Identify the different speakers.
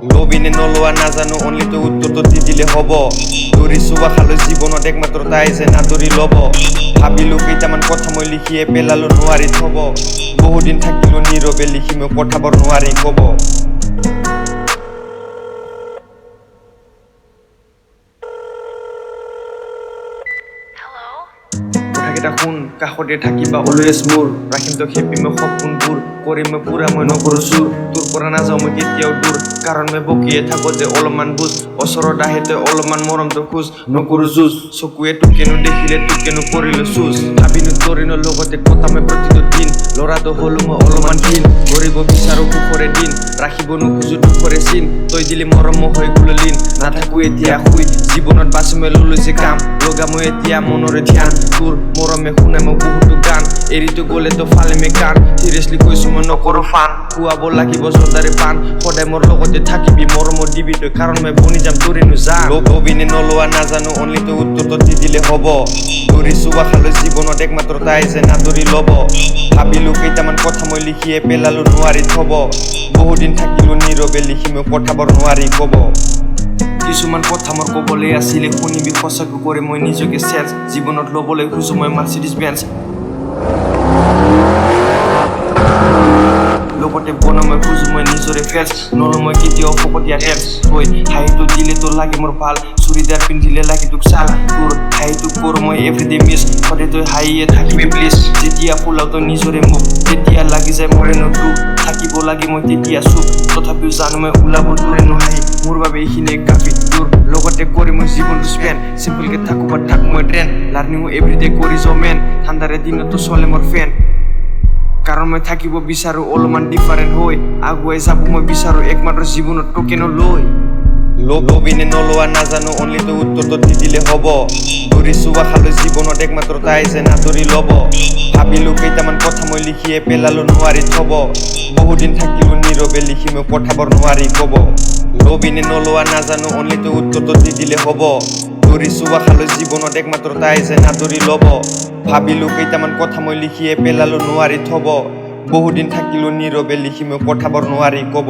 Speaker 1: লবিনে নলোৱা নাজানো অনলি তো উত্তৰটো দি দিলে হ'ব দৌৰিছো আশালৈ জীৱনত একমাত্ৰ তাই যে নাদৰি ল'ব ভাবিলো কেইটামান কথা মই লিখিয়ে পেলালো নোৱাৰি থব বহুদিন থাকিলো নীৰৱে লিখি মই পঠাবৰ নোৱাৰি ক'ব কথাকেইটা শুন কাষতে থাকিবা অলৱেজ মোৰ ৰাখিম তো খেপি মই সপোনবোৰ কৰি মই পুৰা মই নকৰো চুৰ তোৰ পৰা নাযাওঁ মই কেতিয়াও দূৰ কাৰণ মই বকিয়ে থাকো যে অলপমান বুজ ওচৰত আহে তই অলপমান মৰমটো খোজ নকৰো যুঁজ চকুৱে তোকেনো দেখিলে তোকেনো কৰিলো চুজ ভাবিনো তৰিনো লগতে কথা মই প্ৰতিটো দিন ল'ৰাটো হলো মই অলপমান দিন কৰিব বিচাৰো সুখৰে দিন ৰাখিব নোখোজো দুখৰে চিন তই দিলে মৰম মই হৈ গলো লীন নাথাকো এতিয়া শুই জীৱনত বাছি মই ললো যে কাম লগা মই এতিয়া মনৰে ধ্যান তোৰ মৰমে শুনে মই বহুতো গান এৰিতো গ'লে তো ফালে মে গান চিৰিয়াছলি কৈছো মই নকৰো ফান খুৱাব লাগিব জোৰদাৰে পান সদায় মোৰ লগতে থাকিবি মৰমৰ দিবি তই কাৰণ মই বনি যাম তোৰেনো যাম লবিনে নলোৱা নাজানো অনলি তো উত্তৰটো দি দিলে হ'ব দৌৰিছো আশালৈ জীৱনত একমাত্ৰ তাই যে নাদৰি ল'ব ভাবিলো কেইটামান কথা মই লিখিয়ে পেলালো নোৱাৰি থব বহুদিন থাকিলো নীৰৱে লিখি মই পঠাবৰ নোৱাৰি ক'ব কিছুমান কথা মোৰ ক'বলৈ আছিলে শুনিবি সঁচাকৈ কৰি মই নিজকে চেঞ্জ জীৱনত ল'বলৈ খোজো মই মাৰ্চিডিজ বেঞ্চ লগতে বনাব মই খোজো মই নিজৰে ফেঞ্চ নলওঁ মই কেতিয়াও ফকতীয়া ৰেঞ্চ তই হাঁহিটো দিলে তো লাগে মোৰ ভাল চুৰিদাৰ পিন্ধিলে লাগে তোক চাল তোৰ হাঁহিটোক কৰোঁ মই এভৰিডে মিছ সদায় তই হাঁহিয়ে থাকিবি প্লিজ যেতিয়া ফুলাও তই নিজৰে মোক তেতিয়া লাগি যায় মৰেনো তোক থাকিব লাগে মই তেতিয়া চুপ তথাপিও জানো মই ওলাব তোৰে নোহাঁহি মোৰ বাবে এইখিনিয়ে কাফি তোৰ লগতে কৰি মই জীৱনটো স্পেন চিম্পলকে থাকো বা থাক মই ট্ৰেন লাৰ্ণিঙো এভৰিডে কৰি যাওঁ মেন ঠাণ্ডাৰে দিনতো চলে মোৰ ফেন কাৰণ মই থাকিব বিচাৰো অলপমান ডিফাৰেণ্ট হৈ আগুৱাই যাব মই বিচাৰো একমাত্ৰ জীৱনত টোকেনো লৈ লবিনে নলোৱা নাজানো অনলি তো উত্তৰটো দি দিলে হ'ব দৌৰিছো আশালৈ জীৱনত একমাত্ৰ তাই যে নাদৰি ল'ব ভাবিলো কেইটামান কথা মই লিখিয়ে পেলালো নোৱাৰি থব বহুদিন থাকিলো নীৰৱে লিখি মই পঠাবৰ নোৱাৰি ক'ব লবিনে নলোৱা নাজানো অনলি তো উত্তৰটো দি দিলে হ'ব দৌৰিছো আশালৈ জীৱনত একমাত্ৰ তাই যে নাদৰি ল'ব ভাবিলো কেইটামান কথা মই লিখিয়ে পেলালো নোৱাৰি থব বহুদিন থাকিলো নীৰৱে লিখি মই পঠাবৰ নোৱাৰি ক'ব